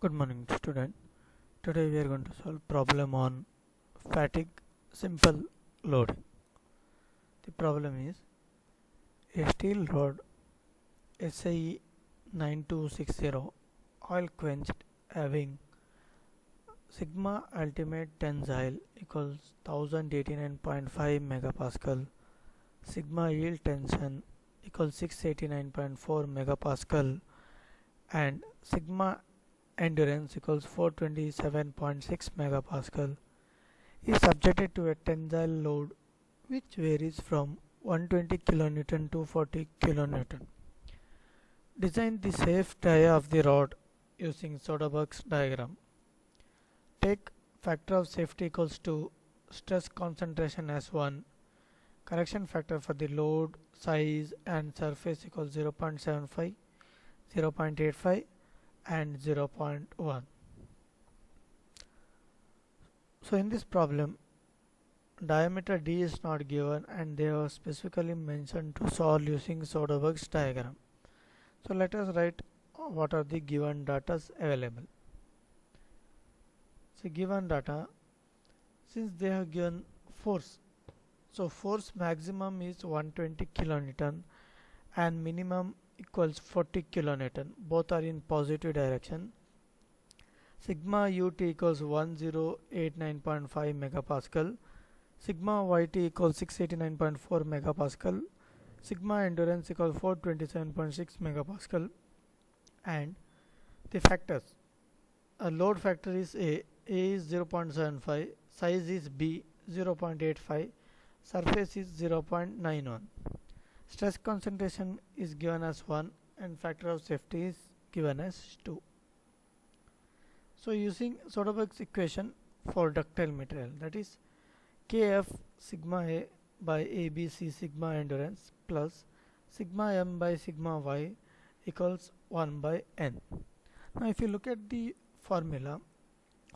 Good morning, student. Today we are going to solve problem on fatigue simple loading. The problem is a steel rod SAE 9260 oil quenched having sigma ultimate tensile equals 1089.5 megapascal, sigma yield tension equals 689.4 megapascal, and sigma endurance equals 427.6 megapascal is subjected to a tensile load which varies from 120 kilonewton to 40 kilonewton. Design the safe dia of the rod using Soderberg's diagram. Take factor of safety equals to stress concentration as 1, correction factor for the load, size and surface equals 0.75, 0.85 and 0.1. So in this problem, diameter D is not given and they are specifically mentioned to solve using Soderberg's diagram. So let us write what are the given data available. So given data, since they have given force, so force maximum is 120 kilonewton and minimum equals 40 kilonewton. Both are in positive direction. Sigma ut equals 1089.5 megapascal. Sigma yt equals 689.4 megapascal. Sigma endurance equals 427.6 megapascal. And the factors. A load factor is A is 0.75, size is B 0.85, surface is 0.91. Stress concentration is given as 1 and factor of safety is given as 2. So using Soderberg's equation for ductile material, that is Kf sigma A by ABC sigma endurance plus sigma m by sigma y equals 1 by n. Now if you look at the formula,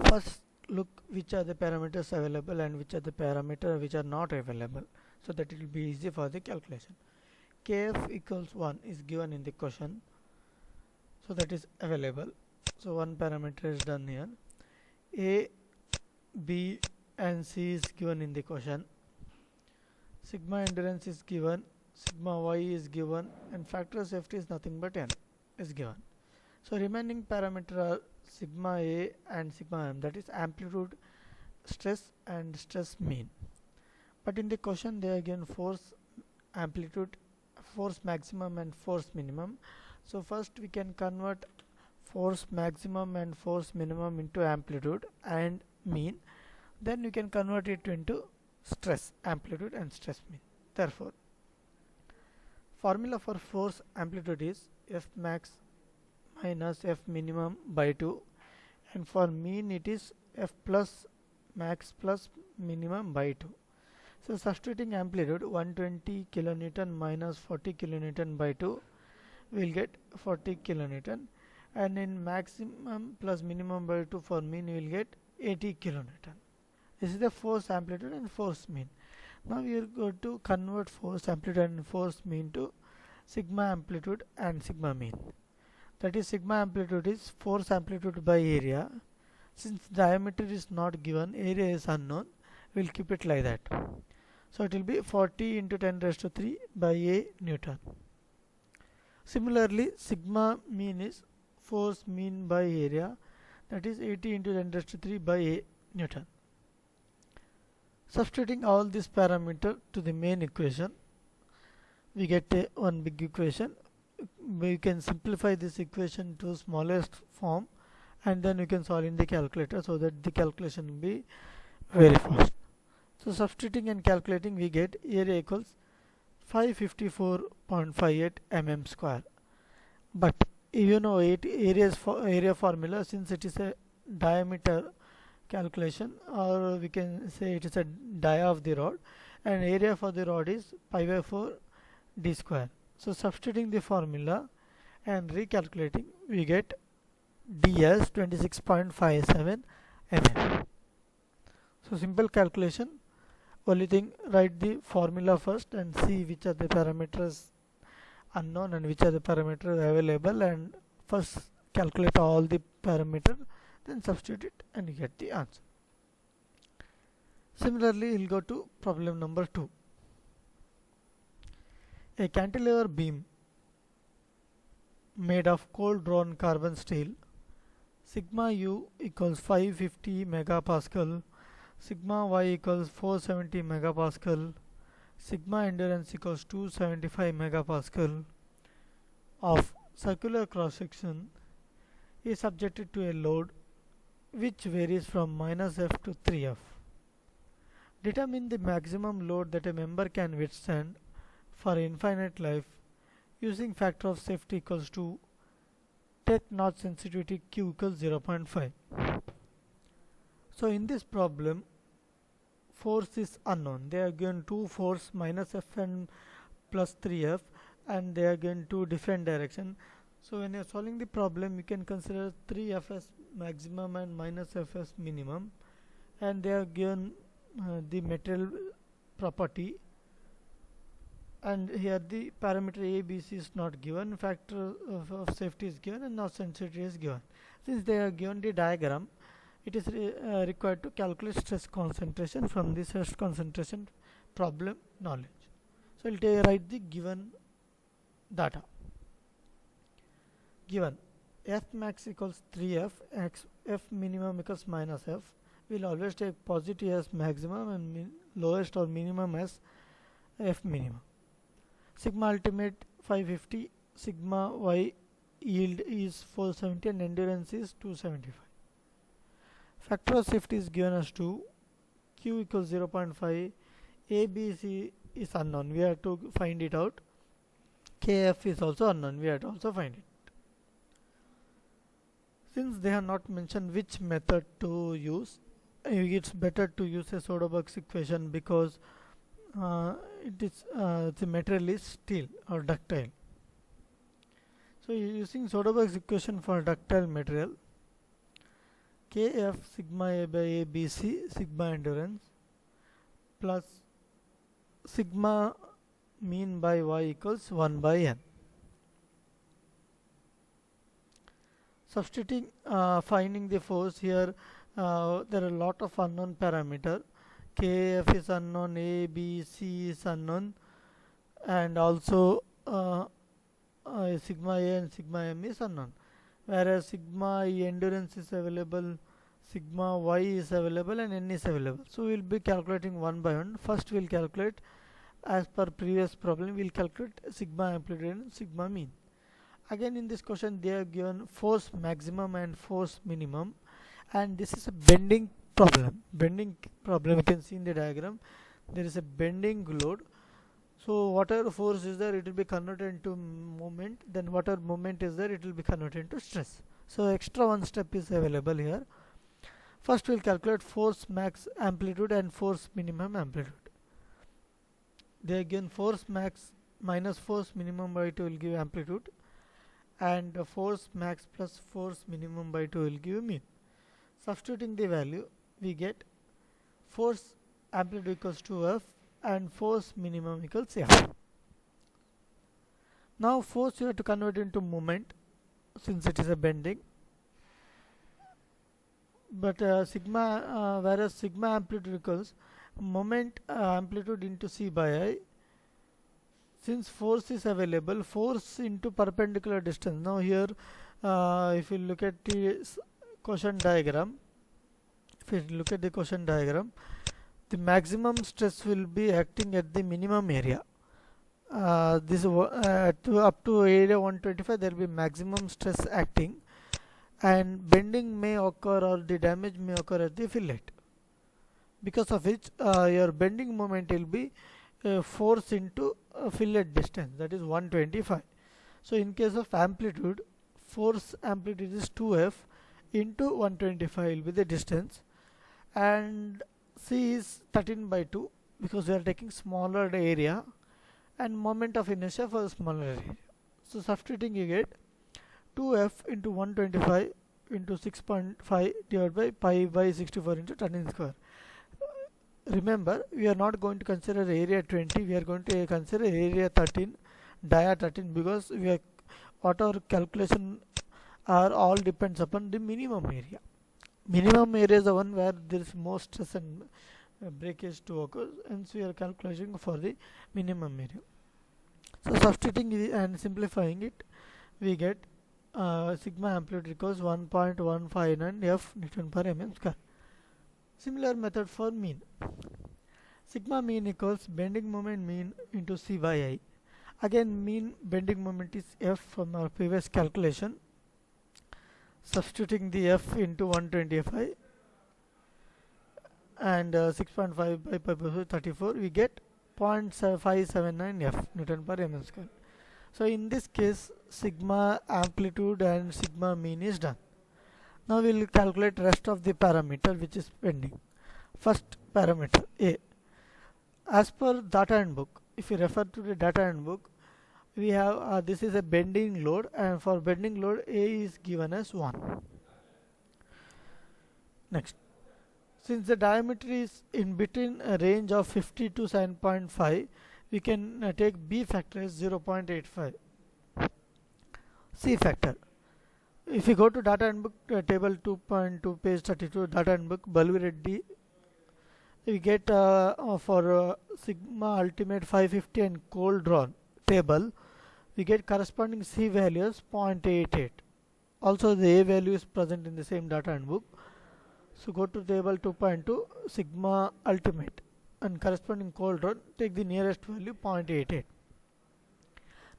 first look which are the parameters available and which are the parameters which are not available, so that it will be easy for the calculation. Kf equals 1 is given in the question, so that is available. So one parameter is done here. A, B and C is given in the question. Sigma endurance is given, sigma y is given, and factor of safety is nothing but n is given. So remaining parameter are sigma A and sigma m, that is amplitude, stress and stress mean. But in the question they are given force, amplitude, force maximum and force minimum. So first we can convert force maximum and force minimum into amplitude and mean, then we can convert it into stress, amplitude and stress mean. Therefore formula for force amplitude is F max minus F minimum by 2, and for mean it is F plus max plus minimum by 2. So substituting amplitude 120 kilonewton minus 40 kilonewton by 2, we will get 40 kilonewton, and in maximum plus minimum by 2 for mean we will get 80 kilonewton. This is the force amplitude and force mean. Now we are going to convert force amplitude and force mean to sigma amplitude and sigma mean. That is, sigma amplitude is force amplitude by area. Since diameter is not given, area is unknown, we will keep it like that. So it will be 40 into 10 raised to 3 by A Newton. Similarly, sigma mean is force mean by area, that is 80 into 10 raised to 3 by A Newton. Substituting all these parameters to the main equation, we get one big equation. We can simplify this equation to smallest form and then we can solve in the calculator, so that the calculation will be very fast. So substituting and calculating, we get area equals 554.58 mm square. But you know area formula, since it is a diameter calculation, or we can say it is a dia of the rod, and area for the rod is pi by 4 d square. So substituting the formula and recalculating, we get d as 26.57 mm. So simple calculation. Only thing, write the formula first and see which are the parameters unknown and which are the parameters available, and first calculate all the parameter, then substitute it and you get the answer. Similarly, we'll go to problem number 2. A cantilever beam made of cold drawn carbon steel, sigma u equals 550 megapascal, sigma y equals 470 megapascal, sigma endurance equals 275 megapascal of circular cross section is subjected to a load which varies from -F to 3F. Determine the maximum load that a member can withstand for infinite life using factor of safety equals to take notch sensitivity Q equals 0.5. So in this problem, force is unknown. They are given two force -F and plus 3F, and they are given two different direction. So when you are solving the problem, you can consider 3F as maximum and -F as minimum, and they are given the material property, and here the parameter A, B, C is not given, factor of safety is given, and notch sensitivity is given. Since they are given the diagram, it is required to calculate stress concentration from the stress concentration problem knowledge. So we'll write the given data. Given F max equals 3F, F minimum equals -F. We'll always take positive as maximum and lowest or minimum as F minimum. Sigma ultimate 550, sigma y yield is 470 and endurance is 275. Factor of safety is given as 2, Q equals 0.5, A, B, C is unknown, we have to find it out. KF is also unknown, we have to also find it. Since they have not mentioned which method to use, it's better to use a Soderberg's equation because the material is steel or ductile. So using Soderberg's equation for ductile material, Kf sigma A by A B C sigma endurance plus sigma mean by y equals 1 by n. Substituting finding the force here, there are a lot of unknown parameter. Kf is unknown, A, B, C is unknown, and also sigma A and sigma M is unknown. Whereas sigma E endurance is available, sigma Y is available, and N is available. So we will be calculating one by one. First we will calculate, as per previous problem, we will calculate sigma amplitude and sigma mean. Again in this question they are given force maximum and force minimum, and this is a bending problem. You can see in the diagram there is a bending load. So whatever force is there, it will be converted into moment, then whatever moment is there, it will be converted into stress. So extra one step is available here. First we will calculate force max amplitude and force minimum amplitude. They are given force max minus force minimum by 2 will give amplitude, and force max plus force minimum by 2 will give mean. Substituting the value, we get force amplitude equals to F and force minimum equals F. Now force you have to convert into moment since it is a bending, but whereas sigma amplitude equals moment amplitude into C by I. Since force is available, force into perpendicular distance. Now here if you look at the question diagram, the maximum stress will be acting at the minimum area. Up to area 125 there will be maximum stress acting, and bending may occur or the damage may occur at the fillet, because of which your bending moment will be force into fillet distance, that is 125. So in case of amplitude, force amplitude is 2F into 125 will be the distance, and C is 13 by 2 because we are taking smaller area, and moment of inertia for smaller area. So substituting you get 2F into 125 into 6.5 divided by pi by 64 into 13 square. Remember, we are not going to consider area 20, we are going to consider area 13, dia 13, because we are whatever calculation are all depends upon the minimum area. Minimum area is the one where there is more stress and breakage to occur, and so we are calculating for the minimum area. So substituting and simplifying it, we get sigma amplitude equals 1.159 F Newton per mm square. Similar method for mean. Sigma mean equals bending moment mean into C by I. Again, mean bending moment is F from our previous calculation. Substituting the F into 125 and 6.5 by pi by 34, we get 0.579 F Newton per mm square. So in this case, sigma amplitude and sigma mean is done. Now we will calculate rest of the parameter which is pending. First parameter A. As per data handbook, if you refer to the data handbook, we have this is a bending load, and for bending load A is given as 1. Next, since the diameter is in between a range of 50 to 7.5, we can take B factor as 0.85. C factor. If you go to data handbook table 2.2 page 32 data handbook Balvi Reddy, we get for sigma ultimate 550 and cold drawn table, we get corresponding C values 0.88. Also the A value is present in the same data handbook. So go to table 2.2 sigma ultimate and corresponding cold drawn, take the nearest value 0.88.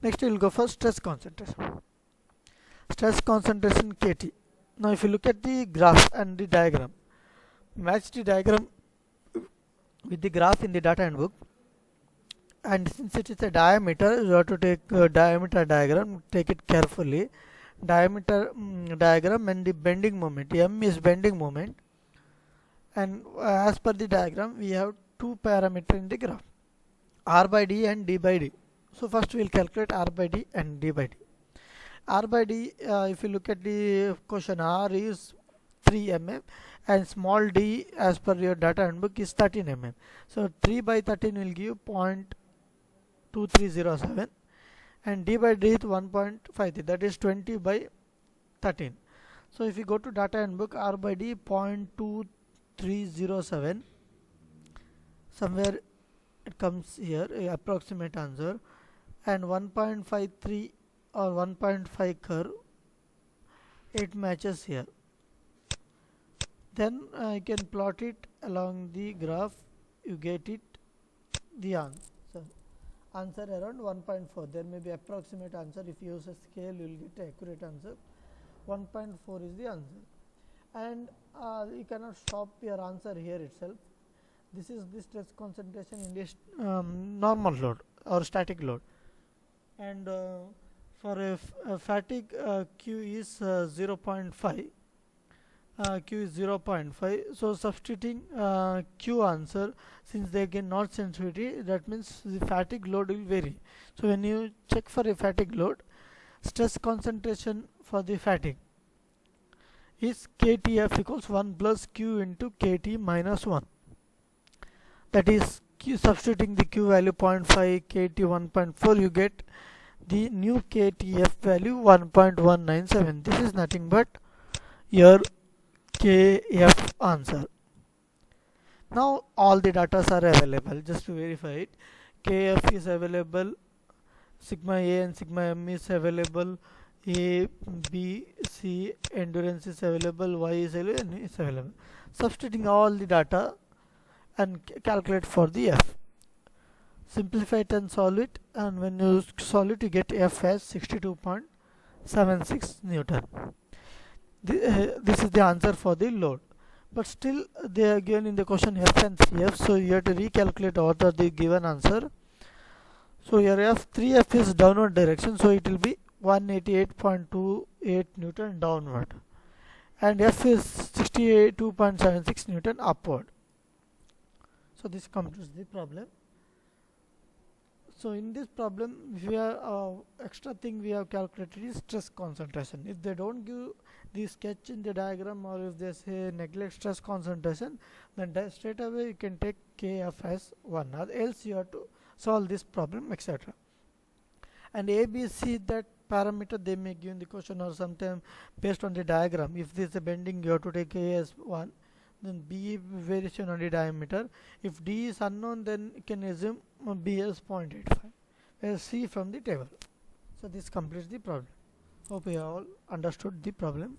Next we will go for stress concentration. Stress concentration KT. Now if you look at the graph and the diagram, match the diagram with the graph in the data handbook, and since it is a diameter, you have to take diameter diagram, take it carefully. Diameter diagram and the bending moment, M is bending moment, and as per the diagram we have two parameters in the graph, R by D and D by D. So first we will calculate R by D and D by D. R by D, if you look at the question, R is 3 mm and small d as per your data handbook is 13 mm. So 3 by 13 will give 0.2307 and d by d is 1.53, that is 20 by 13. So if you go to data handbook, R by D 0.2307, somewhere it comes here, approximate answer, and 1.53 or 1.5 curve, it matches here. Then you can plot it along the graph, you get it, the answer around 1.4. There may be approximate answer. If you use a scale, you will get accurate answer. 1.4 is the answer, and you cannot stop your answer here itself. This is the stress concentration in this normal load or static load, and for a fatigue Q is 0.5. Q is 0.5. So substituting Q answer, since they gain not sensitivity, that means the fatigue load will vary. So when you check for a fatigue load, stress concentration for the fatigue is KTF equals 1 plus Q into KT minus 1. That is Q, substituting the Q value 0.5, KT 1.4, you get the new KTF value 1.197. This is nothing but your KF answer. Now all the data are available. Just to verify it, KF is available, sigma A and sigma M is available, A, B, C endurance is available, Y is available, N is available. Substituting all the data and calculate for the F. Simplify it and solve it, and when you solve it you get F as 62.76 Newton. This is the answer for the load, but still they are given in the question F and 3F, so you have to recalculate what are the given answer. So your F 3F is downward direction, so it will be 188.28 Newton downward, and F is 62.76 Newton upward. So this completes the problem. So in this problem, we have extra thing we have calculated is stress concentration. If they don't give the sketch in the diagram, or if they say neglect stress concentration, then straight away you can take KF as 1, or else you have to solve this problem, etc. And ABC, that parameter they may give in the question, or sometimes based on the diagram. If this is a bending, you have to take A as 1, then B variation on the diameter. If D is unknown, then you can assume B as 0.85 as C from the table. So this completes the problem. Hope you have all understood the problem.